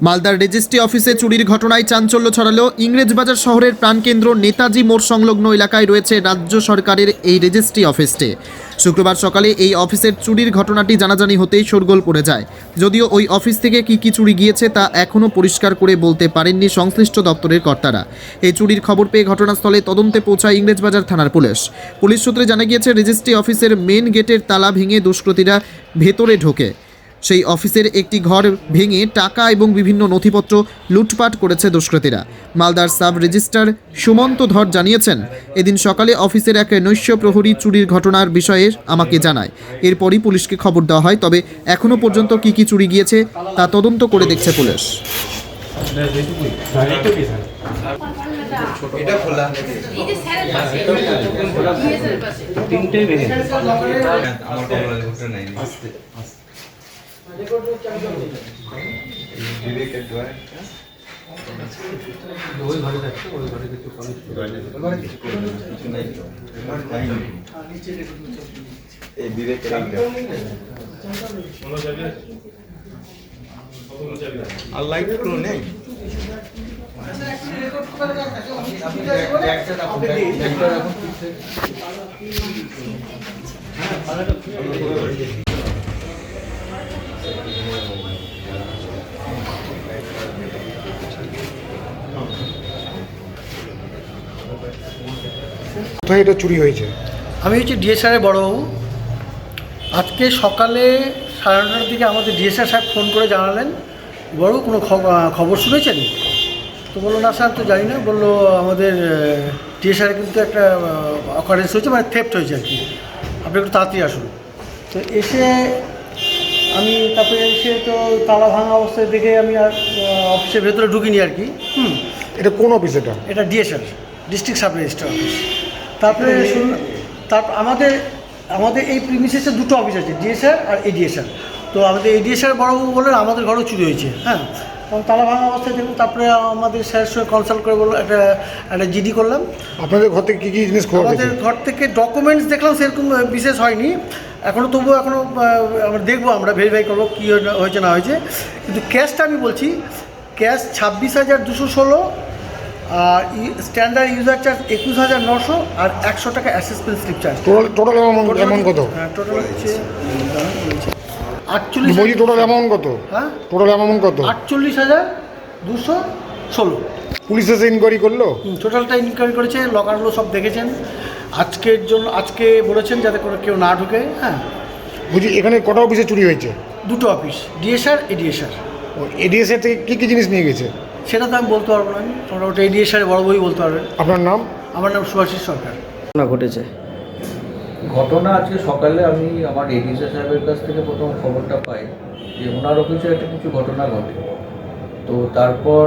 মালদার রেজিস্ট্রি অফিসে চুরির ঘটনায় চাঞ্চল্য ছড়ালো ইংরেজবাজার শহরের প্রাণকেন্দ্র নেতাজি মোড় সংলগ্ন এলাকায় রয়েছে রাজ্য সরকারের এই রেজিস্ট্রি অফিসটি। শুক্রবার সকালে এই অফিসের চুরির ঘটনাটি জানাজানি হতেই শোরগোল পড়ে যায়। যদিও ওই অফিস থেকে কি চুরি গিয়েছে তা এখনও পরিষ্কার করে বলতে পারেননি সংশ্লিষ্ট দপ্তরের কর্তারা। এই চুরির খবর পেয়ে ঘটনাস্থলে তদন্তে পৌঁছায় ইংরেজবাজার থানার পুলিশ সূত্রে জানা গিয়েছে রেজিস্ট্রি অফিসের মেন গেটের তালা ভেঙে দুষ্কৃতীরা ভেতরে ঢোকে। সেই অফিসের একটি ঘর ভেঙে টাকা এবং বিভিন্ন নথিপত্র লুটপাট করেছে দুষ্কৃতীরা। মালদার সাব রেজিস্ট্রার সুমন্ত ধর জানিয়েছেন, এদিন সকালে অফিসের এক নৈশ প্রহরী চুরির ঘটনার বিষয়ে আমাকে জানায়। এরপরই পুলিশকে খবর দেওয়া হয়। তবে এখনও পর্যন্ত কি চুরি গিয়েছে তা তদন্ত করে দেখছে পুলিশ। এটা খোলা এই যে স্যারের পাশে ডিএসএর পাশে তিনটে ভেঙে আমার কমলা লেবুটা নাই আস্তে আস্তে রেকর্ড চালু করো ডিরেক্ট ড্রয়ার ওই ঘরে থাকছে ওই ঘরে কিছু কমিট করে কিছু নাই আমার নাই নিচে রেকর্ড এই ডিরেক্ট কোনো যাবে আর লাইট কোনো নেই। কোথায় এটা চুরি হয়েছে? আমি হচ্ছে ডিএসআরের বড়বাবু। আজকে সকালে 9:30টার দিকে আমাদের ডিএসআর সাহেব ফোন করে জানালেন, বড় কোনো খবর শুনেছেন? তো বললো না স্যার, তো জানি না। বললো আমাদের ডিএসআরে কিন্তু একটা অকারেন্স হয়েছে, মানে থেফট হয়েছে আর কি, আপনি একটু তাড়াতাড়ি আসুন। তো এসে আমি তারপরে এসে তো তালা ভাঙা অবস্থায় দেখে আমি আর অফিসের ভেতরে ঢুকিনি আর কি। এটা কোন অফিস? এটা DSR, district sub registrar office. তারপরে তারপর আমাদের এই প্রিমিসেসে দুটো অফিস আছে, ডিএসআর আর এডিএসআর। তো আমাদের এডিএসআর বড়বাবু বললেন আমাদের ঘরেও চুরি হয়েছে। হ্যাঁ, তখন তালা ভাঙা অবস্থায় দেখুন। তারপরে আমাদের স্যারের সঙ্গে কনসাল্ট করে বললো একটা জিডি করলাম। আপনাদের ঘর থেকে কী জিনিস? আমাদের ঘর থেকে ডকুমেন্টস দেখলাম, সেরকম বিশেষ হয়নি এখনও। তবুও এখনও আমরা দেখবো, আমরা ভেরিফাই করবো কী হয়েছে না হয়েছে। কিন্তু ক্যাশটা আমি বলছি, ক্যাশ 26,216, আর স্ট্যান্ডার্ড ইউজার চার্জ 21,900, আর 100 টাকা assessment slip charge. Total amount কত? টোটাল হচ্ছে 48। টোটাল অ্যামাউন্ট কত? হ্যাঁ, টোটাল অ্যামাউন্ট কত? 48,216। পুলিশ এসে ইনকোয়ারি করলো? টোটালটা ইনকোয়ারি করেছে, লকারগুলো সব দেখেছেন। আজকে বলেছেন যাতে করে কেউ না ঢুকে। হ্যাঁ, বুঝি এখানে কটা অফিসে চুরি হয়েছে? দুটো অফিস, ডিএসআর এডিএসআর। ও, এডিএসআর থেকে কী জিনিস নিয়ে গেছে? সেটা তো আমি বলতে পারবো না, তোমরা ওটা এডিএসআর বড় বই বলতে পারবেন। আপনার নাম? আমার নাম সুভাষিস সরকার। ঘটেছে ঘটনা আজকে সকালে আমি আমার এডিসি সাহেবের কাছ থেকে প্রথম খবরটা পাই যে ওনার অফিসে একটা কিছু ঘটনা ঘটে। তো তারপর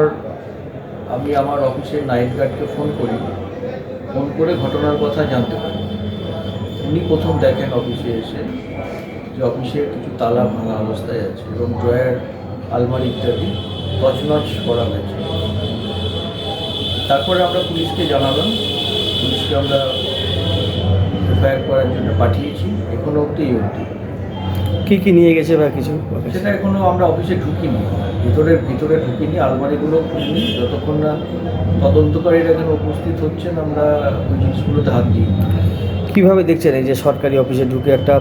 আমি আমার অফিসের নাইট গার্ডকে ফোন করে ঘটনার কথা জানতে পারি। উনি প্রথম দেখেন অফিসে এসে যে অফিসের কিছু তালা ভাঙা অবস্থায় আছে এবং ড্রয়ার, আলমারি ইত্যাদি তছনছ করা হয়েছে। তারপরে আমরা পুলিশকে জানালাম, পুলিশকে আমরা এফআইআর করার জন্য পাঠিয়েছি। এখনো অবধি কি নিয়ে গেছে বা কিছু সেটা এখনো আমরা অফিসে ঢুকিনি, ভিতরে ঢুকিনি, আলমারিগুলো খুলিনি। যতক্ষণ না তদন্তকারীরা এখানে উপস্থিত হচ্ছেন আমরা ওই জিনিসগুলোতে হাত দিই। কীভাবে দেখছেন এই যে সরকারি অফিসে ঢুকে একটা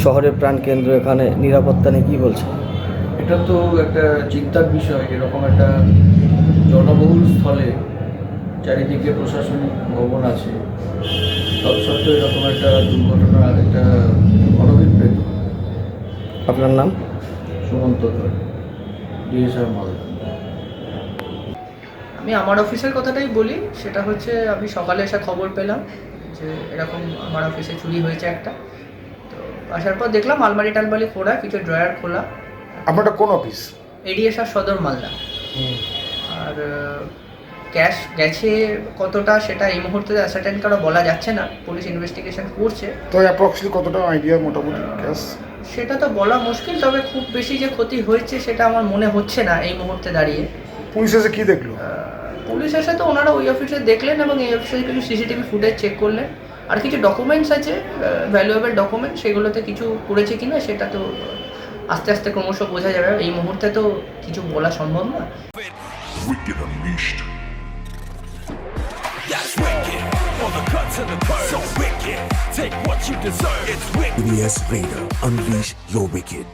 শহরের প্রাণকেন্দ্র, এখানে নিরাপত্তা নেই, কী বলছে? এটা তো একটা চিন্তার বিষয়। এরকম একটা জনবহুল স্থলে চারিদিকে প্রশাসনিক ভবন আছে, তৎসত্ত্বেও এরকম একটা দুর্ঘটনা, একটা অনভিপ্রেত। আপনার নাম? সুমন্ত ধর, ডিএসআর মালদা। আমি আমার অফিসের কথাটাই বলি। সেটা হচ্ছে আমি সকালে এসে খবর পেলাম যে এরকম আমার অফিসে চুরি হয়েছে একটা। তো আসার পর দেখলাম আলমারি টালমারি খোলা, কিছু ড্রয়ার খোলা। আপনারটা কোন অফিস? এডিএসআর সদর মালদা। আর ক্যাশ গেছে কতটা সেটা এই মুহূর্তে অ্যাসার্টেন করা বলা যাচ্ছে না, পুলিশ ইনভেস্টিগেশন করছে। তো অ্যাপ্রক্সিমেটলি কতটা আইডিয়া মোটামুটি ক্যাশ? সেটা তো বলা মুশকিল, তবে খুব বেশি যে ক্ষতি হয়েছে সেটা আমার মনে হচ্ছে না এই মুহূর্তে দাঁড়িয়ে। পুলিশ এসে কী দেখলো? পুলিশ এসে তো ওনারা ওই অফিসে দেখলেন এবং এই অফিসে কিছু সিসিটিভি ফুটেজ চেক করলেন। আর কিছু ডকুমেন্টস আছে, ভ্যালুয়েবল ডকুমেন্ট, সেগুলোতে কিছু করেছে কিনা সেটা তো আস্তে আস্তে ক্রমশ বোঝা যাবে। এই মুহূর্তে তো কিছু বলা সম্ভব না। Wicked Unleashed. That's wicked. All the cuts and the curves. So wicked. Take what you deserve. It's wicked. EBS Raider. Unleash your wicked.